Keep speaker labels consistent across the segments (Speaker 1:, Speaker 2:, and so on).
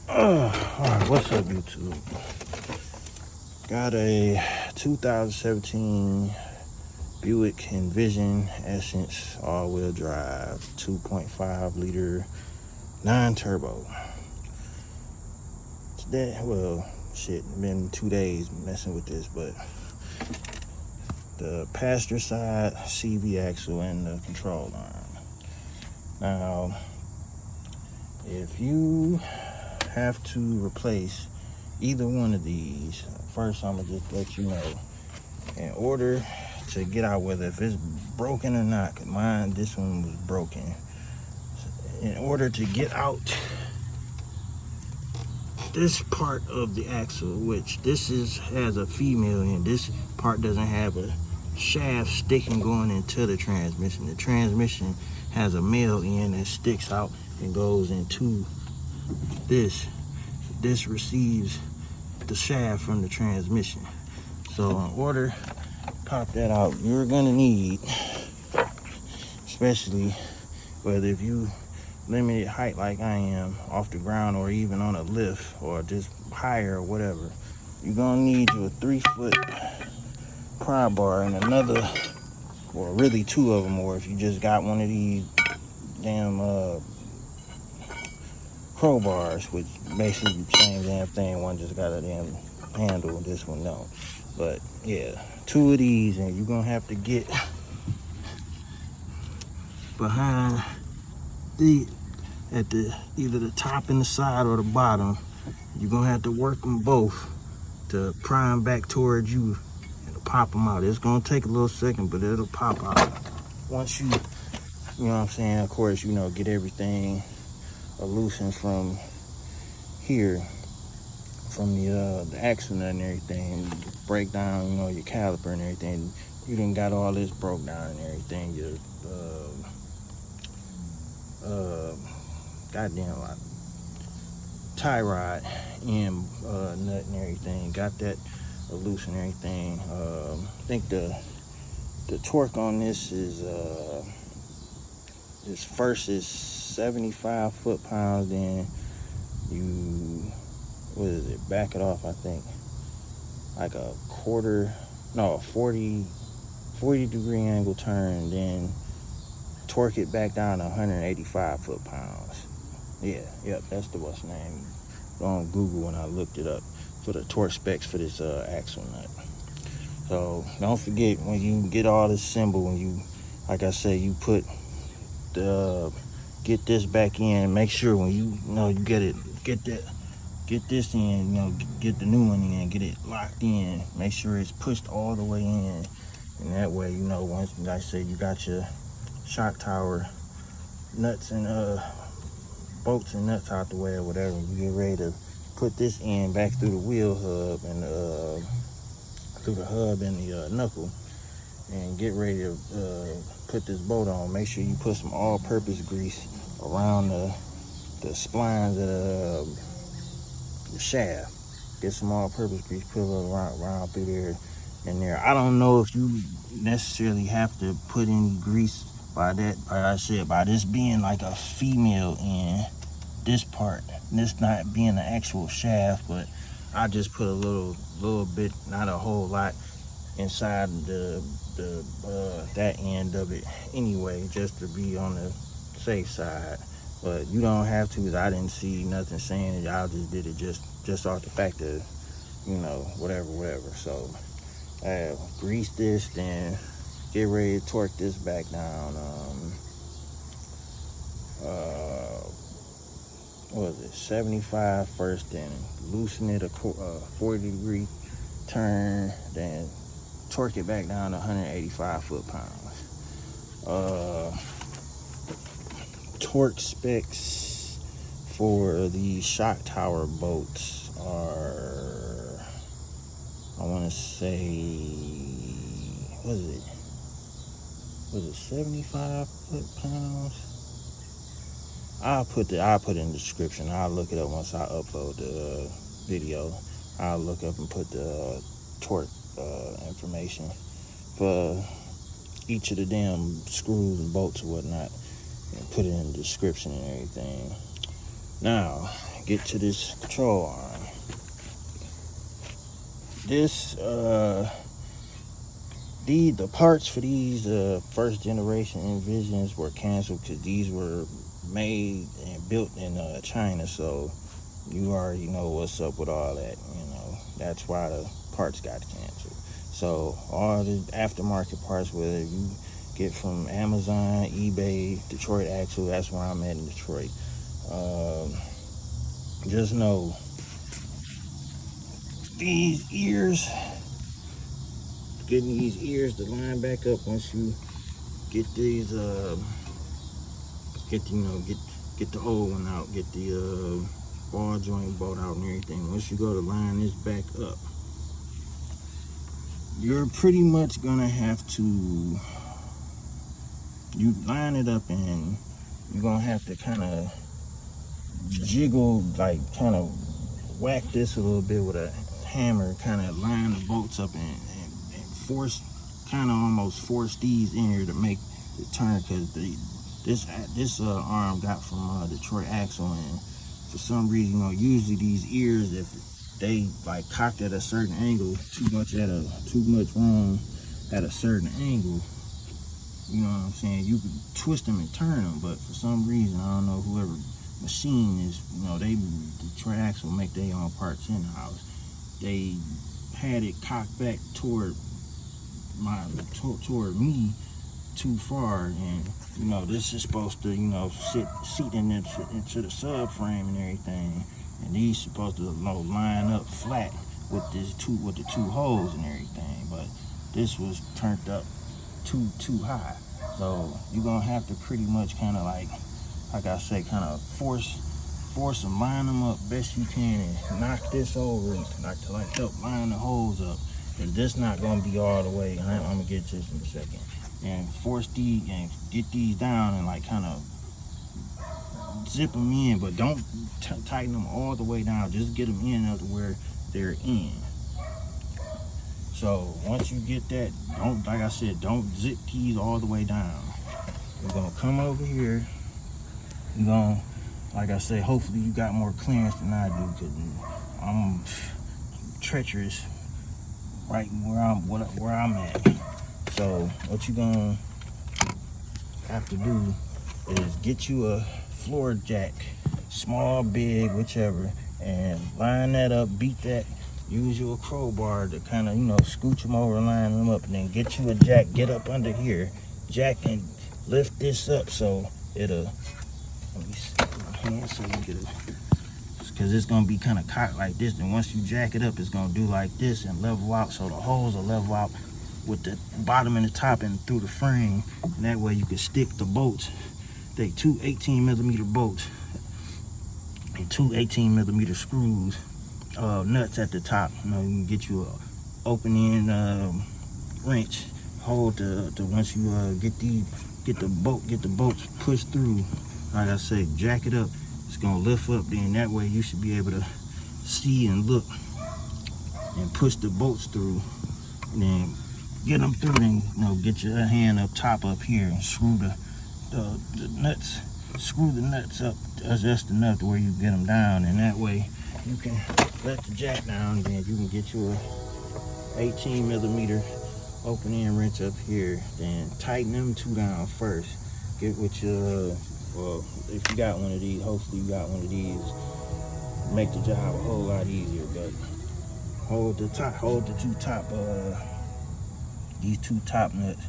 Speaker 1: Alright, what's up, YouTube? Got a 2017 Buick Envision Essence all-wheel drive 2.5 liter non-turbo. Today, well, shit, been 2 days messing with this, but the passenger side CV axle and the control arm. Now, if you have to replace either one of these, first I'm gonna just let you know, in order to get out, whether if it's broken or not, cause mine, this one was broken. In order to get out this part of the axle, which this has a female in, this part doesn't have a shaft sticking going into the transmission. The transmission has a male end that sticks out and goes into this receives the shaft from the transmission. So in order to pop that out, you're gonna need, especially whether if you limited height like I am off the ground or even on a lift or just higher or whatever, you're gonna need your 3-foot pry bar and another, or really 2 of them, or if you just got one of these damn crowbars, which basically the same damn thing. One just got a damn handle, this one don't. But yeah, 2 of these, and you're gonna have to get behind at the either the top and the side or the bottom. You're gonna have to work them both to pry them back towards you and to pop them out. It's gonna take a little second, but it'll pop out once you know what I'm saying. Of course, get everything loosened from here, from the axle nut and everything. Break down, your caliper and everything. You done got all this broke down and everything. Your goddamn tie rod end nut and everything. Got that loose and everything. I think the torque on this is this first is 75 foot-pounds, then you, back it off, I think, like a 40 degree angle turn, then torque it back down to 185 foot-pounds. Yep, that's the what's name. Go on Google when I looked it up for the torque specs for this axle nut. So don't forget, when you get all this assembled, when you, like I say, you put get this back in, make sure when you get this in, get the new one in, get it locked in, make sure it's pushed all the way in, and that way, once, like I say, you got your shock tower nuts and bolts and nuts out the way or whatever, you get ready to put this in back through the wheel hub and through the hub and the knuckle, and get ready to put this bolt on. Make sure you put some all-purpose grease around the splines of the shaft. Get some all-purpose grease, put it around through there and there. I don't know if you necessarily have to put any grease by that. Like I said, by this being like a female in this part, this not being an actual shaft, but I just put a little bit, not a whole lot, inside that end of it anyway, just to be on the safe side. But you don't have to, because I didn't see nothing saying it. I just did it just off the fact of whatever. So grease this, then get ready to torque this back down. What was it, 75 first, then loosen it a 40 degree turn, then torque it back down to 185 foot-pounds. Torque specs for the shock tower bolts are, I want to say, was it 75 foot-pounds? I'll put it in the description. I'll look it up once I upload the video. I'll look up and put the torque information for each of the damn screws and bolts or whatnot, and put it in the description and everything. Now, get to this control arm. This the parts for these first generation Envisions were canceled because these were made and built in China, so you already know what's up with all that. You know, that's why the parts got canceled. So all the aftermarket parts, whether you get from Amazon, eBay, Detroit Axle, that's where I'm at in Detroit. Just know these ears, getting these ears to line back up once you get these get the old one out, get the ball joint bolt out and everything. Once you go to line this back up, you're pretty much gonna have to line it up, and you're gonna have to kind of jiggle, like kind of whack this a little bit with a hammer, kind of line the bolts up and force, kind of almost force these in here to make the turn, because this arm got from Detroit Axle, and for some reason, you know, usually these ears, if they like cocked at a certain angle, too much wrong at a certain angle, you know what I'm saying, you could twist them and turn them, but for some reason, I don't know, whoever machine is, you know, Detroit Axle make their own parts in-house. They had it cocked back toward me too far, and you know, this is supposed to, you know, seat into the subframe and everything, and these supposed to, you know, line up flat with the two holes and everything, but this was turned up too high. So you're gonna have to pretty much kind of like I say, kind of force and line them up best you can, and knock this over and like help line the holes up. And this not gonna be all the way. I'm gonna get this in a second. And force these and get these down and like kind of zip them in, but don't tighten them all the way down. Just get them in up to where they're in. So once you get that, don't, like I said, don't zip these all the way down. We're gonna come over here. You're gonna, like I say, hopefully you got more clearance than I do, because I'm treacherous right where I'm at. So what you're gonna have to do is get you a floor jack, small, big, whichever, and line that up, beat that, use your crowbar to kind of, you know, scooch them over, line them up, and then get you a jack, get up under here, jack, and lift this up so it'll, let me see my hand so you get it, because it's gonna be kind of cocked like this, and once you jack it up, it's gonna do like this and level out, so the holes will level out with the bottom and the top and through the frame, and that way you can stick the bolts. They two 18mm bolts and two 18mm screws, nuts at the top. You know, you can get you a open end wrench, hold the once you get the bolts pushed through. Like I say, jack it up. It's gonna lift up. Then that way you should be able to see and look and push the bolts through. And then get them through. Then, you know, get your hand up top up here and screw the nuts. Screw the nuts up just enough to where you get them down, and that way you can let the jack down. And then you can get you a 18mm open end wrench up here. Then tighten them two down first. Get with your well, if you got one of these, hopefully you got one of these, make the job a whole lot easier. But hold the these two top nuts,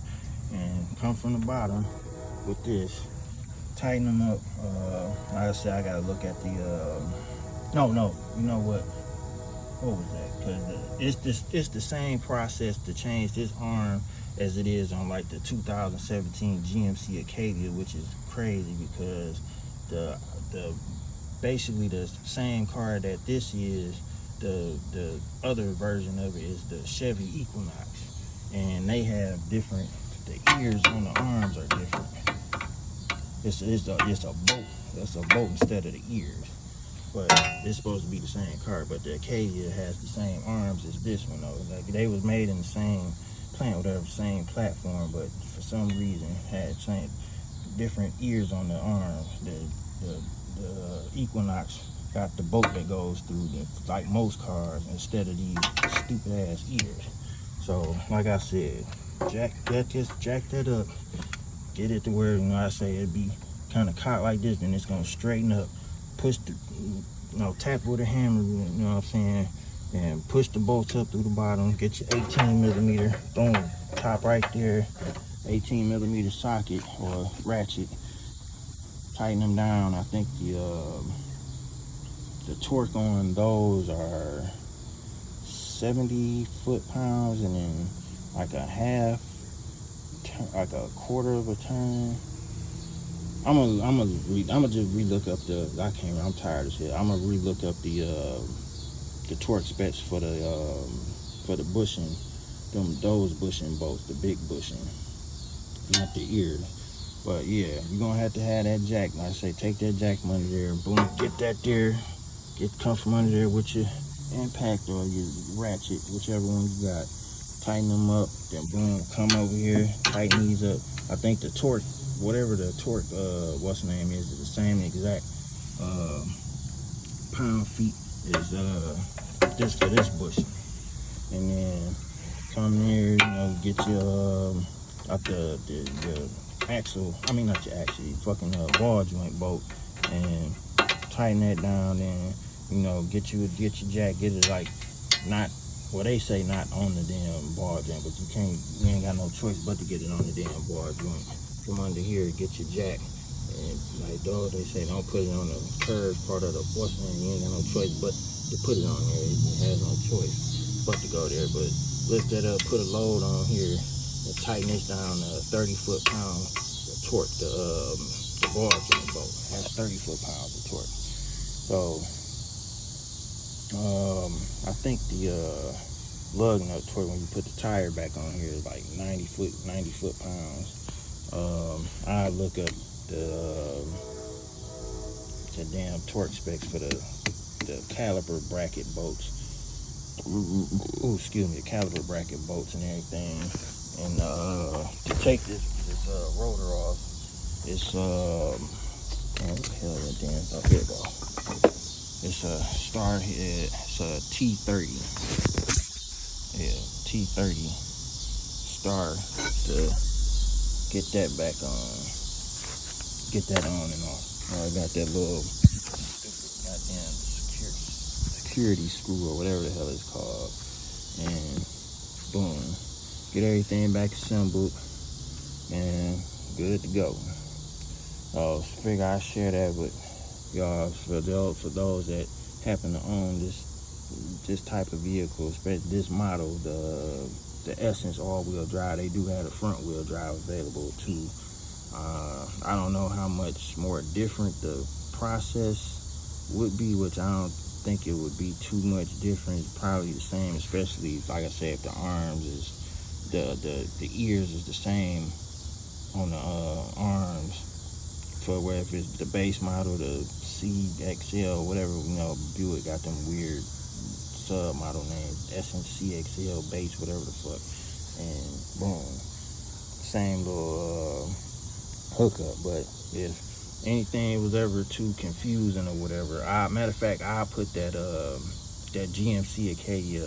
Speaker 1: and come from the bottom with this, tighten them up. Like I said, I gotta look at the no, you know what was that? Because it's the same process to change this arm as it is on like the 2017 GMC Acadia, which is crazy, because the basically the same car that this is, the other version of it is the Chevy Equinox, and they have different, the ears on the arms are different. It's a bolt. That's a bolt instead of the ears, but it's supposed to be the same car. But the Acadia has the same arms as this one though. Like, they was made in the same plant, whatever, same platform, but for some reason had different ears on the arms. The Equinox got the bolt that goes through like most cars instead of these stupid ass ears. So like I said, jack that up, get it to where, you know, I say it'd be kind of cocked like this, then it's gonna straighten up. Push the, you know, tap with a hammer, you know what I'm saying, and push the bolts up through the bottom. Get your 18 millimeter, boom, top right there, 18 millimeter socket or ratchet. Tighten them down. I think the torque on those are 70 foot-pounds, and then like a quarter of a turn. I'm gonna just relook up I'm tired as hell. I'm gonna relook up the torque specs for the bushing, those bushing bolts, the big bushing, not the ears. But yeah, you're gonna have to have that jack. Like I say, take that jack from under there, boom, get that there, come from under there with your impact or your ratchet, whichever one you got. Tighten them up, then boom, come over here, tighten these up. I think the torque, whatever the torque, what's the name is the same exact pound-feet is just for this bushing. And then come here, you know, get your the axle, not your axle, fucking ball joint bolt, and tighten that down. Then, you know, get your jack, get it like not, well, they say not on the damn ball joint, but you ain't got no choice but to get it on the damn ball joint. From under here, get your jack, and like dog, they say don't put it on the curved part of the bus, and you ain't got no choice but to put it on there. It has no choice but to go there. But lift that up, put a load on here, and tighten this down to 30 foot-pound torque. The ball joint bolt has 30 foot-pounds of torque. So I think the lug nut torque when you put the tire back on here is like 90 foot-pounds. I look up the damn torque specs for the caliper bracket bolts. Ooh, excuse me, the caliper bracket bolts and everything. And to take this rotor off, it's what the hell is that damn? Oh, here it go. It's a Star Head. It's a T30. Yeah, T30 Star. To get that back on. Get that on and off. I got that little stupid goddamn security screw or whatever the hell it's called. And boom. Get everything back assembled. And good to go. So figure I share that with y'all for those that happen to own this type of vehicle, especially this model, the Essence all-wheel drive. They do have a front-wheel drive available too. I don't know how much more different the process would be, which I don't think it would be too much different. It's probably the same, especially like I said, if the arms is the ears is the same on the arms. For where if it's the base model, the CXL, whatever, you know, Buick got them weird sub-model names, CMC Acadia base, whatever the fuck, and boom, same little hookup. But if anything was ever too confusing or whatever, matter of fact, I'll put that GMC Acadia,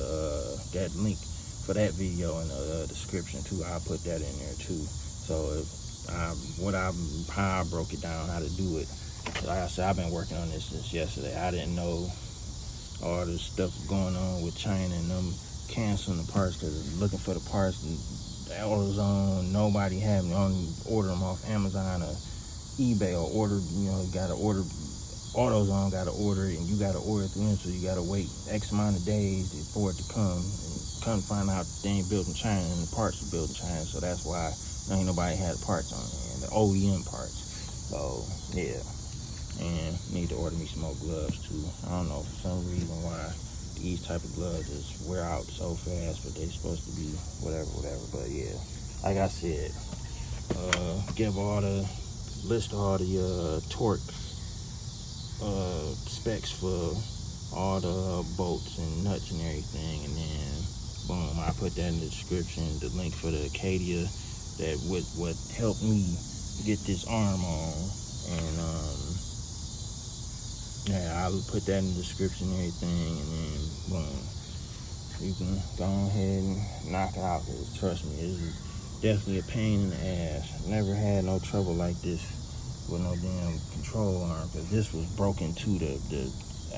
Speaker 1: that link for that video in the description too. I'll put that in there too. So if how I broke it down, how to do it. Like I said, I've been working on this since yesterday. I didn't know all this stuff going on with China and them canceling the parts because looking for the parts and the AutoZone, nobody had them. Only order them off Amazon or eBay or order, you know, got to order, AutoZone got to order it and you got to order it through them, so you got to wait X amount of days for it to come. And come find out they ain't built in China and the parts are built in China, so that's why ain't nobody had the parts on it, and the OEM parts. So yeah, and need to order me some more gloves too. I don't know, for some reason why these type of gloves just wear out so fast, but they supposed to be whatever. But yeah, like I said, list all the torque specs for all the bolts and nuts and everything, and then boom, I put that in the description, the link for the Acadia, that what helped me get this arm on. And Yeah, I'll put that in the description and everything, and then boom, you can go ahead and knock it out. Cause trust me, it's definitely a pain in the ass. Never had no trouble like this with no damn control arm, cause this was broken too. The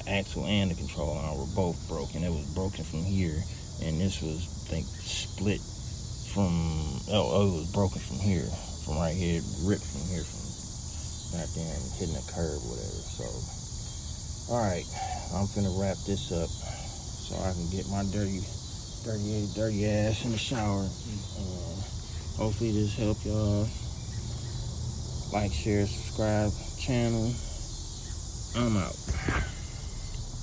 Speaker 1: axle and the control arm were both broken. It was broken from here, and this was, I think, split from, it was broken from here, from right here, ripped from here, from goddamn hitting a curb, whatever. So, all right, I'm finna wrap this up so I can get my dirty ass in the shower, and hopefully this helped y'all. Like, share, subscribe channel. I'm out.